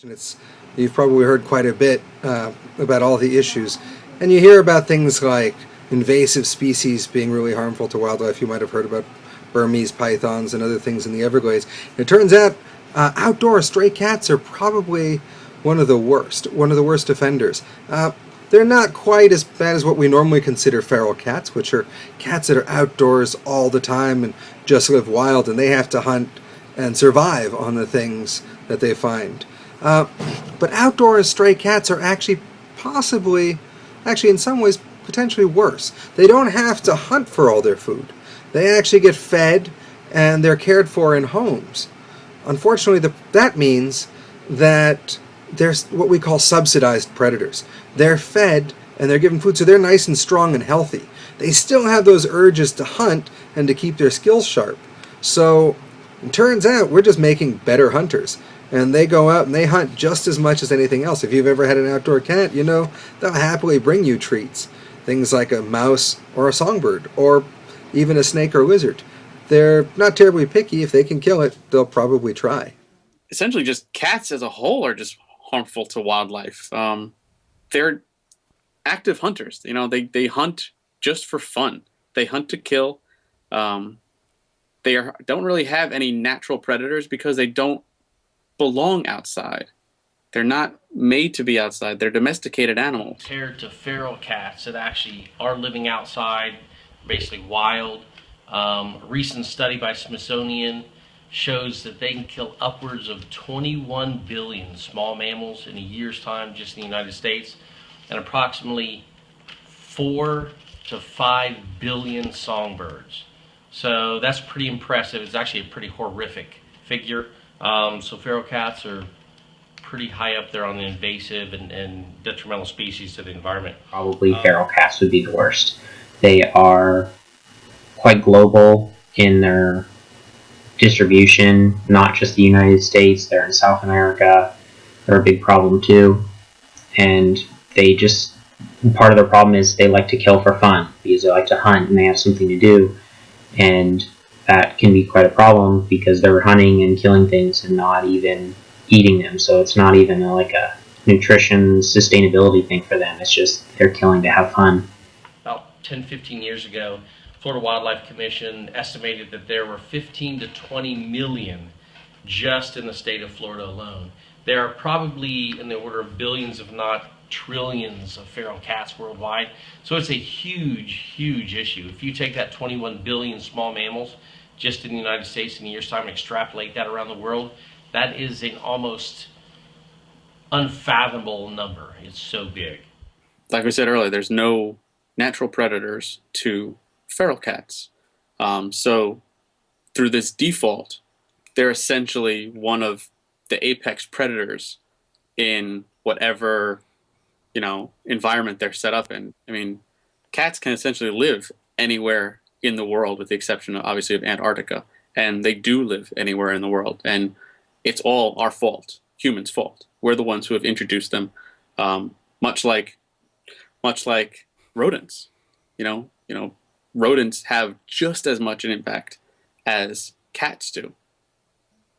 It's you've probably heard quite a bit about all the issues, and you hear about things like invasive species being really harmful to wildlife. You might have heard about Burmese pythons and other things in the Everglades. And it turns out outdoor stray cats are probably one of the worst offenders. They're not quite as bad as what we normally consider feral cats, which are cats that are outdoors all the time and just live wild, and they have to hunt and survive on the things that they find. Uh, but outdoor stray cats are actually in some ways, potentially worse. They don't have to hunt for all their food. They actually get fed and they're cared for in homes. Unfortunately, that means that they're what we call subsidized predators. They're fed and they're given food, so they're nice and strong and healthy. They still have those urges to hunt and to keep their skills sharp. So it turns out we're just making better hunters. And they go out and they hunt just as much as anything else. If you've ever had an outdoor cat, you know they'll happily bring you treats. Things like a mouse or a songbird or even a snake or lizard. They're not terribly picky. If they can kill it, they'll probably try. Essentially, just cats as a whole are just harmful to wildlife. They're active hunters. They hunt just for fun. They hunt to kill. Um, don't really have any natural predators because they don't belong outside. They're not made to be outside. They're domesticated animals. Compared to feral cats that actually are living outside, basically wild. A recent study by Smithsonian shows that they can kill upwards of 21 billion small mammals in a year's time just in the United States, and approximately 4 to 5 billion songbirds. So that's pretty impressive. It's actually a pretty horrific figure. So feral cats are pretty high up there on the invasive and detrimental species to the environment. Probably feral cats would be the worst. They are quite global in their distribution, not just the United States. They're in South America. They're a big problem too. And part of their problem is they like to kill for fun because they like to hunt and they have something to do. And that can be quite a problem because they're hunting and killing things and not even eating them. So it's not even like a nutrition sustainability thing for them. It's just they're killing to have fun. About 10, 15 years ago, Florida Wildlife Commission estimated that there were 15 to 20 million just in the state of Florida alone. There are probably in the order of billions, if not trillions, of feral cats worldwide. So it's a huge, huge issue. If you take that 21 billion small mammals just in the United States in a year's time and extrapolate that around the world, that is an almost unfathomable number. It's so big. Like we said earlier, there's no natural predators to feral cats. So through this default, they're essentially one of the apex predators in whatever environment they're set up in. I mean, cats can essentially live anywhere in the world with the exception of obviously of Antarctica, and they do live anywhere in the world, and it's all our fault, humans' fault. We're the ones who have introduced them, much like rodents. Rodents have just as much an impact as cats do,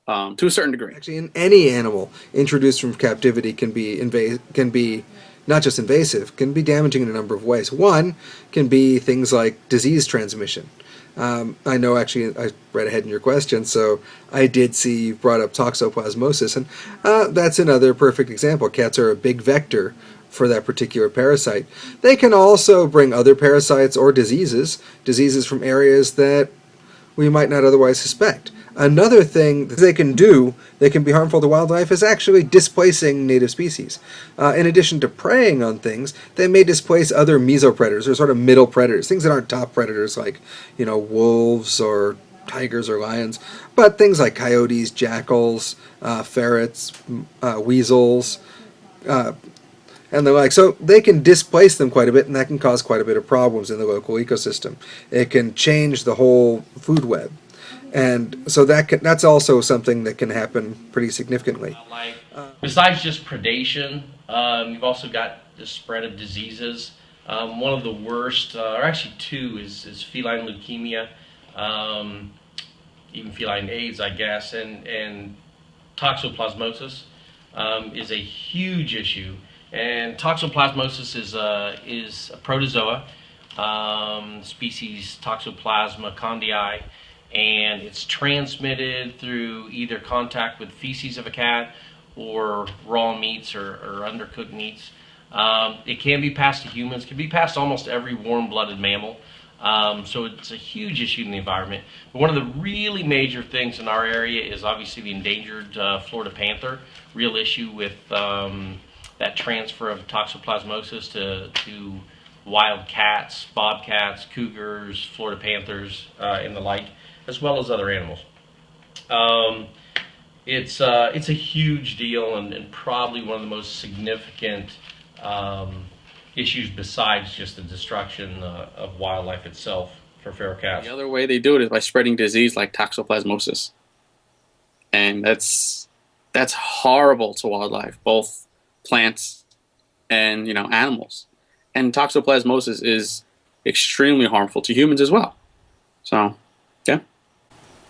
to a certain degree. Actually, in any animal introduced from captivity can be not just invasive, can be damaging in a number of ways. One can be things like disease transmission. I know, actually, I read ahead in your question, so I did see you brought up toxoplasmosis, and that's another perfect example. Cats are a big vector for that particular parasite. They can also bring other parasites or diseases from areas that we might not otherwise suspect. Another thing that they can do that can be harmful to wildlife is actually displacing native species. In addition to preying on things, they may displace other mesopredators, or sort of middle predators, things that aren't top predators like, wolves or tigers or lions, but things like coyotes, jackals, ferrets, weasels, and the like. So they can displace them quite a bit, and that can cause quite a bit of problems in the local ecosystem. It can change the whole food web. And so that's also something that can happen pretty significantly. Besides just predation, you've also got the spread of diseases. One of the worst, or actually two, is feline leukemia, even feline AIDS, I guess, and toxoplasmosis. is a huge issue. And toxoplasmosis is a protozoa, species Toxoplasma condii, and it's transmitted through either contact with feces of a cat or raw meats or undercooked meats. It can be passed to humans, can be passed to almost every warm-blooded mammal. So it's a huge issue in the environment. But one of the really major things in our area is obviously the endangered Florida panther. Real issue with that transfer of toxoplasmosis to wild cats, bobcats, cougars, Florida panthers, and the like, as well as other animals. It's a huge deal and probably one of the most significant issues besides just the destruction of wildlife itself for feral cats. The other way they do it is by spreading disease like toxoplasmosis, and that's horrible to wildlife, both plants and animals. And toxoplasmosis is extremely harmful to humans as well. So, yeah.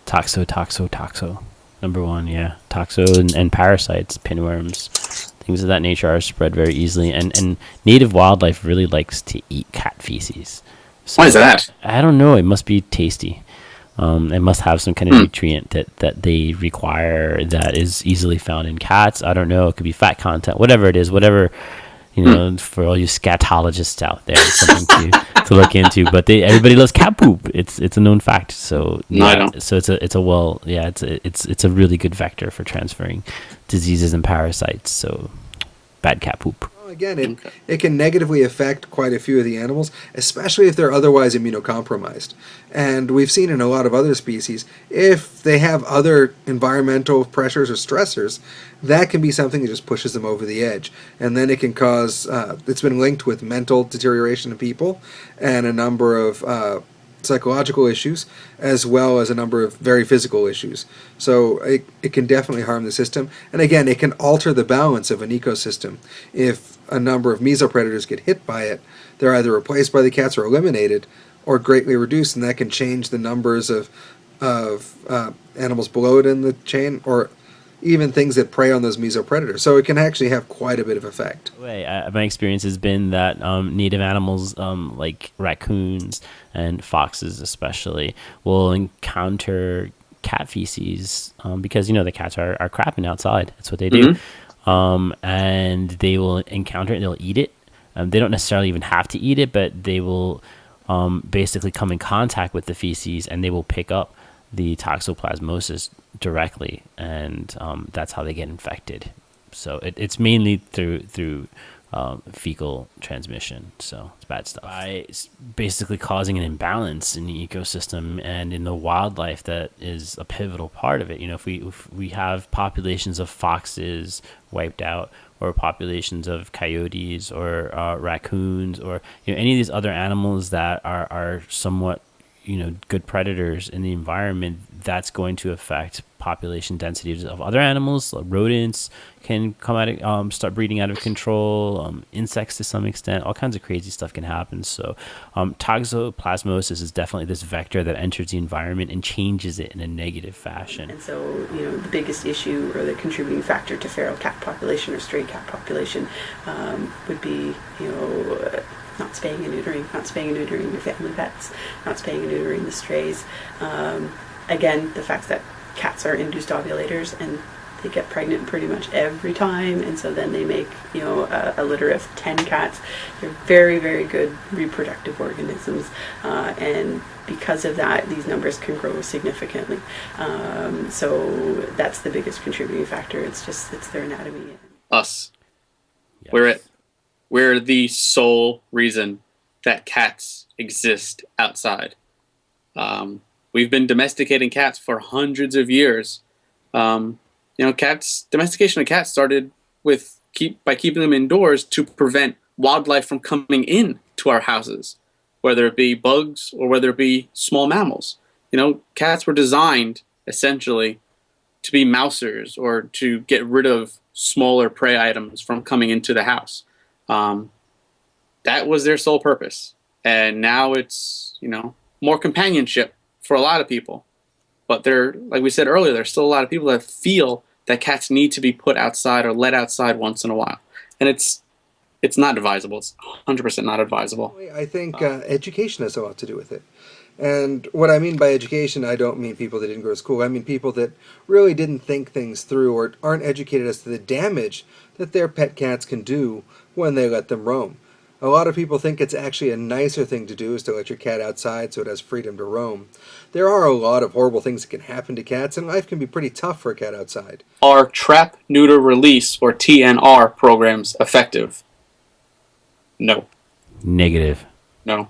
Toxo. Number one, yeah. Toxo and parasites, pinworms, things of that nature are spread very easily. And native wildlife really likes to eat cat feces. So, Why is that? I don't know. It must be tasty. It must have some kind of nutrient that they require that is easily found in cats. I don't know. It could be fat content, whatever it is, whatever, for all you scatologists out there, something to look into. But everybody loves cat poop. It's a known fact. So No, I don't. So it's a really good vector for transferring diseases and parasites. So bad cat poop. Well, again, it can negatively affect quite a few of the animals, especially if they're otherwise immunocompromised. And we've seen in a lot of other species, if they have other environmental pressures or stressors, that can be something that just pushes them over the edge. And then it can cause, it's been linked with mental deterioration in people and a number of psychological issues, as well as a number of very physical issues. So it can definitely harm the system. And again, it can alter the balance of an ecosystem. If a number of mesopredators get hit by it, they're either replaced by the cats or eliminated or greatly reduced, and that can change the numbers of animals below it in the chain, or even things that prey on those mesopredators. So it can actually have quite a bit of effect. My experience has been that native animals like raccoons and foxes especially will encounter cat feces because the cats are crapping outside. That's what they do. And they will encounter it, they'll eat it. They don't necessarily even have to eat it, but they will basically come in contact with the feces and they will pick up the toxoplasmosis directly, and that's how they get infected. So it's mainly through fecal transmission. So it's bad stuff. By basically causing an imbalance in the ecosystem and in the wildlife that is a pivotal part of it. If we have populations of foxes wiped out, or populations of coyotes or raccoons, or any of these other animals that are somewhat good predators in the environment, that's going to affect population densities of other animals. Rodents can come out, start breeding out of control. Insects to some extent, all kinds of crazy stuff can happen. So, toxoplasmosis is definitely this vector that enters the environment and changes it in a negative fashion. And so, the biggest issue or the contributing factor to feral cat population or stray cat population would be, not spaying and neutering your family pets, not spaying and neutering the strays. Again, the fact that cats are induced ovulators and they get pregnant pretty much every time, and so then they make a litter of 10 cats. They're very, very good reproductive organisms, and because of that, these numbers can grow significantly. So that's the biggest contributing factor. It's their anatomy. Us. Yes. We're the sole reason that cats exist outside. We've been domesticating cats for hundreds of years. Domestication of cats started by keeping them indoors to prevent wildlife from coming in to our houses, whether it be bugs or whether it be small mammals. Cats were designed essentially to be mousers, or to get rid of smaller prey items from coming into the house. That was their sole purpose. And now it's, more companionship for a lot of people. But like we said earlier, there's still a lot of people that feel that cats need to be put outside or let outside once in a while. And it's not advisable. It's 100% not advisable. I think education has a lot to do with it. And what I mean by education, I don't mean people that didn't go to school. I mean people that really didn't think things through or aren't educated as to the damage that their pet cats can do when they let them roam. A lot of people think it's actually a nicer thing to do is to let your cat outside so it has freedom to roam. There are a lot of horrible things that can happen to cats, and life can be pretty tough for a cat outside. Are trap, neuter, release, or TNR programs effective? No. Negative. No.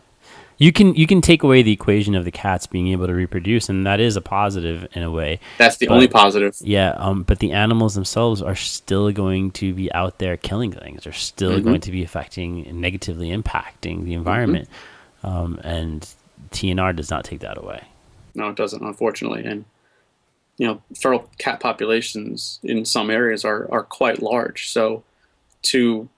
You can take away the equation of the cats being able to reproduce, and that is a positive in a way. That's the only positive. Yeah, but the animals themselves are still going to be out there killing things. They're still going to be affecting and negatively impacting the environment. And TNR does not take that away. No, it doesn't, unfortunately. And feral cat populations in some areas are quite large. So to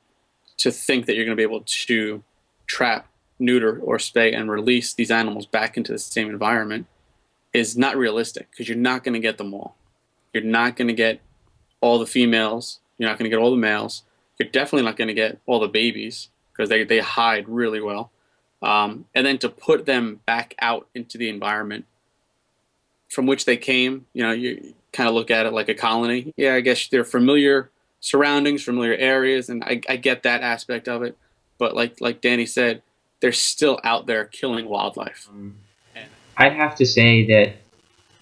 think that you're going to be able to trap, neuter, or spay and release these animals back into the same environment is not realistic, because you're not going to get them all. You're not going to get all the females. You're not going to get all the males. You're definitely not going to get all the babies, because they hide really well. And then to put them back out into the environment from which they came, you kind of look at it like a colony. Yeah, I guess they're familiar surroundings, familiar areas, and I get that aspect of it. But like Danny said, they're still out there killing wildlife. I'd have to say that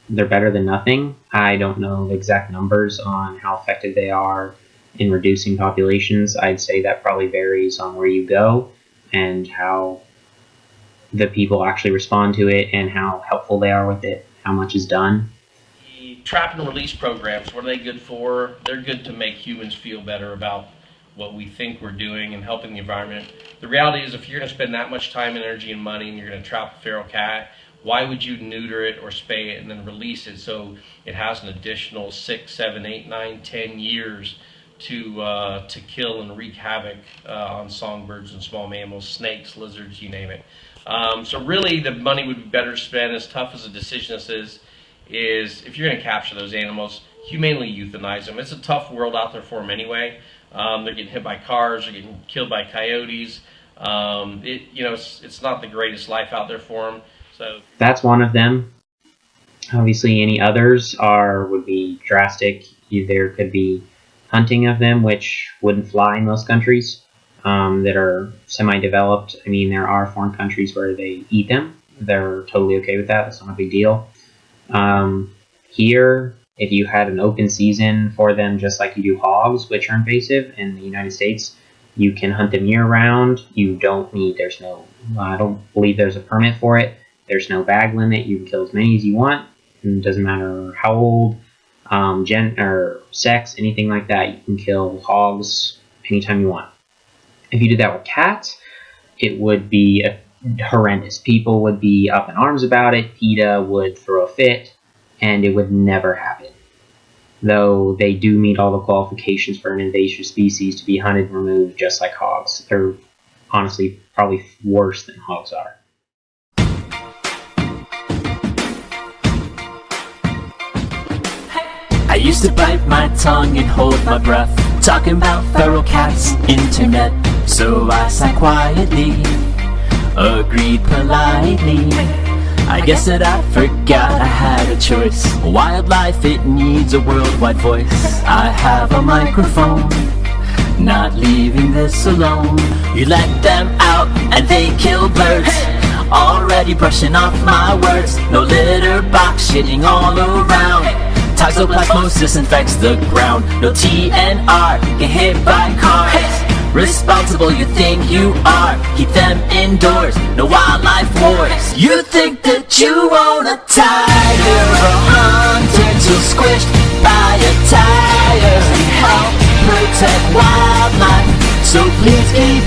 they're better than nothing. I don't know the exact numbers on how effective they are in reducing populations. I'd say that probably varies on where you go and how the people actually respond to it and how helpful they are with it, how much is done. The trap and release programs, what are they good for? They're good to make humans feel better about what we think we're doing and helping the environment. The reality is, if you're going to spend that much time, energy, and money, and you're going to trap a feral cat, why would you neuter it or spay it and then release it so it has an additional 6, 7, 8, 9, 10 years to kill and wreak havoc on songbirds and small mammals, snakes, lizards, you name it. So really, the money would be better spent, as tough as a decision this is if you're going to capture those animals, humanely euthanize them. It's a tough world out there for them anyway. They're getting hit by cars, they're getting killed by coyotes. It's not the greatest life out there for them. So that's one of them. Obviously, any others would be drastic. There could be hunting of them, which wouldn't fly in most countries that are semi-developed. I mean, there are foreign countries where they eat them. They're totally okay with that. That's not a big deal. Here, if you had an open season for them, just like you do hogs, which are invasive in the United States, you can hunt them year-round. I don't believe there's a permit for it. There's no bag limit. You can kill as many as you want. It doesn't matter how old, or sex, anything like that. You can kill hogs anytime you want. If you did that with cats, it would be horrendous. People would be up in arms about it. PETA would throw a fit, and it would never happen. Though they do meet all the qualifications for an invasive species to be hunted and removed just like hogs. They're honestly probably worse than hogs are. I used to bite my tongue and hold my breath, talking about feral cats, internet. So I sat quietly, agreed politely. I guess that I forgot I had a choice. Wildlife, it needs a worldwide voice. I have a microphone, not leaving this alone. You let them out and they kill birds, already brushing off my words. No litter box shitting all around. Toxoplasmosis infects the ground. No TNR, get hit by cars. Responsible you think you are, keep them indoors, no wildlife wars. You think that you own a tiger, a hunter till squished by a tire. Help protect wildlife, so please keep